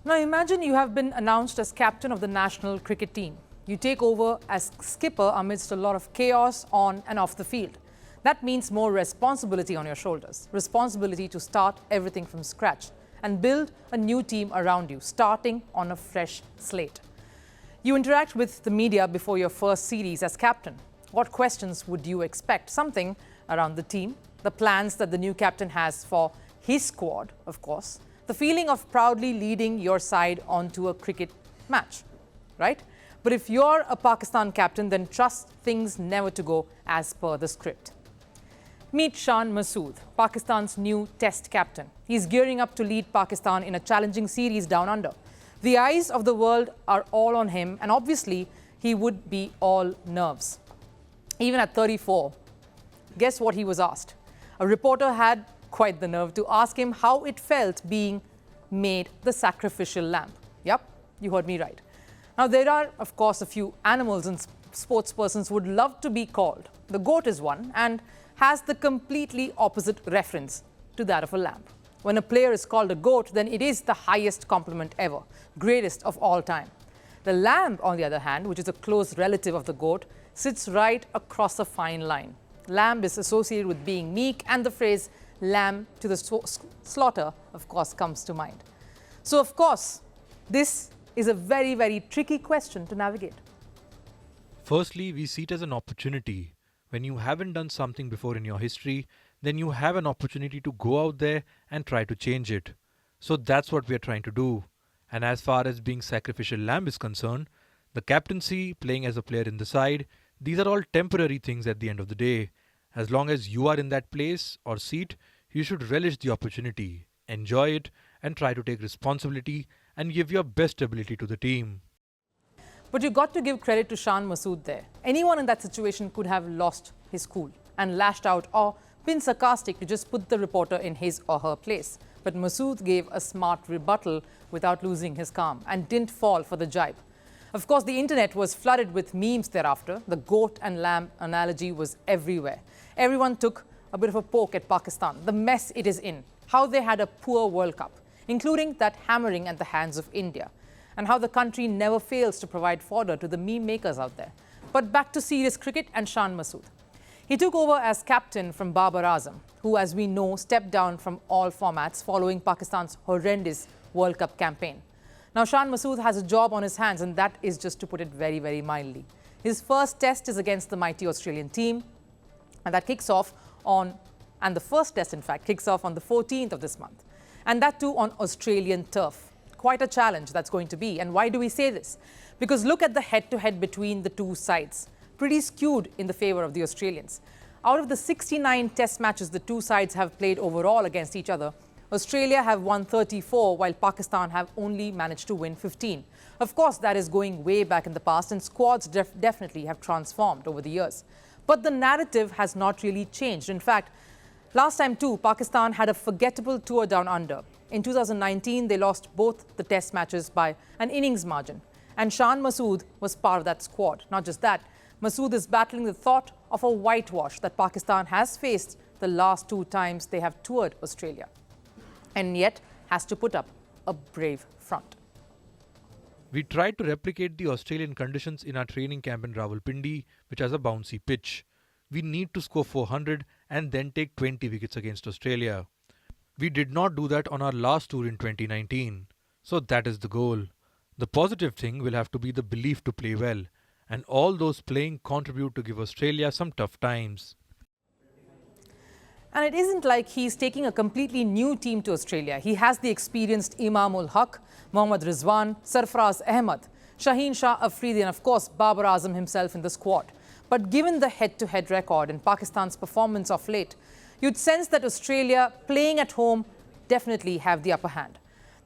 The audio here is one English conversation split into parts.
Now imagine you have been announced as captain of the national cricket team. You take over as skipper amidst a lot of chaos on and off the field. That means more responsibility on your shoulders, responsibility to start everything from scratch and build a new team around you, starting on a fresh slate. You interact with the media before your first series as captain. What questions would you expect? Something around the team, the plans that the new captain has for his squad, of course, the feeling of proudly leading your side onto a cricket match, right? But if you're a Pakistan captain, then trust things never to go as per the script. Meet Shan Masood, Pakistan's new Test captain. He's gearing up to lead Pakistan in a challenging series down under. The eyes of the world are all on him, and obviously he would be all nerves. Even at 34, guess what he was asked? A reporter had quite the nerve to ask him how it felt being made the sacrificial lamb. Yep, you heard me right. Now, there are, of course, a few animals and sports persons would love to be called. The goat is one and has the completely opposite reference to that of a lamb. When a player is called a goat, then it is the highest compliment ever, greatest of all time. The lamb, on the other hand, which is a close relative of the goat, sits right across a fine line. Lamb is associated with being meek, and the phrase lamb to the slaughter, of course, comes to mind. So, of course, this is a very, very tricky question to navigate. Firstly, we see it as an opportunity. When you haven't done something before in your history, then you have an opportunity to go out there and try to change it. So that's what we are trying to do. And as far as being sacrificial lamb is concerned, the captaincy, playing as a player in the side, these are all temporary things at the end of the day. As long as you are in that place or seat, you should relish the opportunity, enjoy it, and try to take responsibility and give your best ability to the team. But you got to give credit to Shan Masood there. Anyone in that situation could have lost his cool and lashed out or been sarcastic to just put the reporter in his or her place. But Masood gave a smart rebuttal without losing his calm and didn't fall for the jibe. Of course, the internet was flooded with memes thereafter. The goat and lamb analogy was everywhere. Everyone took a bit of a poke at Pakistan, the mess it is in, how they had a poor World Cup, including that hammering at the hands of India, and how the country never fails to provide fodder to the meme makers out there. But back to serious cricket and Shan Masood. He took over as captain from Babar Azam, who, as we know, stepped down from all formats following Pakistan's horrendous World Cup campaign. Now, Shan Masood has a job on his hands, and that is just to put it very, very mildly. His first test is against the mighty Australian team, and that kicks off on, and the first test, in fact, kicks off on the 14th of this month. And that too on Australian turf. Quite a challenge that's going to be. And why do we say this? Because look at the head-to-head between the two sides. Pretty skewed in the favour of the Australians. Out of the 69 test matches the two sides have played overall against each other, Australia have won 34, while Pakistan have only managed to win 15. Of course, that is going way back in the past, and squads definitely have transformed over the years. But the narrative has not really changed. In fact, last time too, Pakistan had a forgettable tour down under. In 2019, they lost both the test matches by an innings margin. And Shan Masood was part of that squad. Not just that, Masood is battling the thought of a whitewash that Pakistan has faced the last two times they have toured Australia, and yet has to put up a brave front. We tried to replicate the Australian conditions in our training camp in Rawalpindi, which has a bouncy pitch. We need to score 400 and then take 20 wickets against Australia. We did not do that on our last tour in 2019. So that is the goal. The positive thing will have to be the belief to play well. And all those playing contribute to give Australia some tough times. And it isn't like he's taking a completely new team to Australia. He has the experienced Imam-ul-Haq, Mohammad Rizwan, Sarfaraz Ahmed, Shaheen Shah Afridi, and of course Babar Azam himself in the squad. But given the head-to-head record and Pakistan's performance of late, you'd sense that Australia, playing at home, definitely have the upper hand.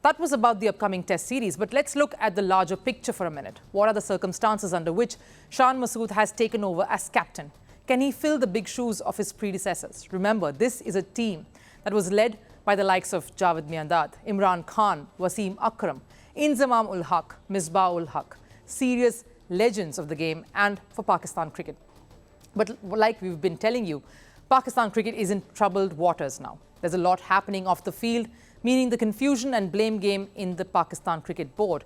That was about the upcoming Test series, but let's look at the larger picture for a minute. What are the circumstances under which Shan Masood has taken over as captain? Can he fill the big shoes of his predecessors? Remember, this is a team that was led by the likes of Javed Miandad, Imran Khan, Wasim Akram, Inzamam-ul-Haq, Misbah-ul-Haq, serious legends of the game and for Pakistan cricket. But like we've been telling you, Pakistan cricket is in troubled waters now. There's a lot happening off the field, meaning the confusion and blame game in the Pakistan Cricket Board.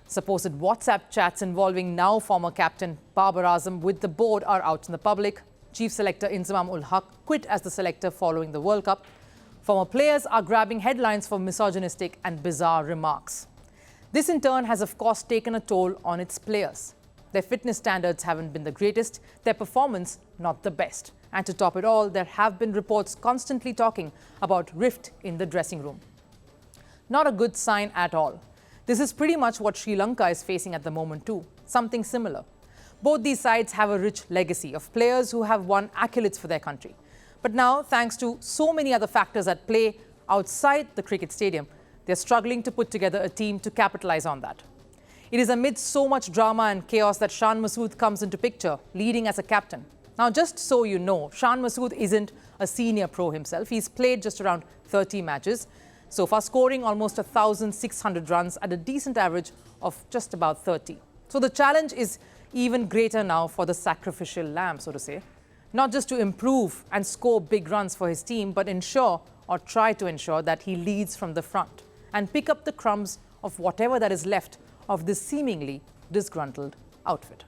Supposed WhatsApp chats involving now former captain Babar Azam with the board are out in the public. Chief selector Inzamam-ul Haq quit as the selector following the World Cup. Former players are grabbing headlines for misogynistic and bizarre remarks. This in turn has of course taken a toll on its players. Their fitness standards haven't been the greatest, their performance not the best. And to top it all, there have been reports constantly talking about rift in the dressing room. Not a good sign at all. This is pretty much what Sri Lanka is facing at the moment too, something similar. Both these sides have a rich legacy of players who have won accolades for their country. But now, thanks to so many other factors at play outside the cricket stadium, they're struggling to put together a team to capitalize on that. It is amid so much drama and chaos that Shan Masood comes into picture, leading as a captain. Now, just so you know, Shan Masood isn't a senior pro himself. He's played just around 30 matches, so far scoring almost 1,600 runs at a decent average of just about 30. So the challenge is even greater now for the sacrificial lamb, so to say. Not just to improve and score big runs for his team, but ensure or try to ensure that he leads from the front and pick up the crumbs of whatever that is left of this seemingly disgruntled outfit.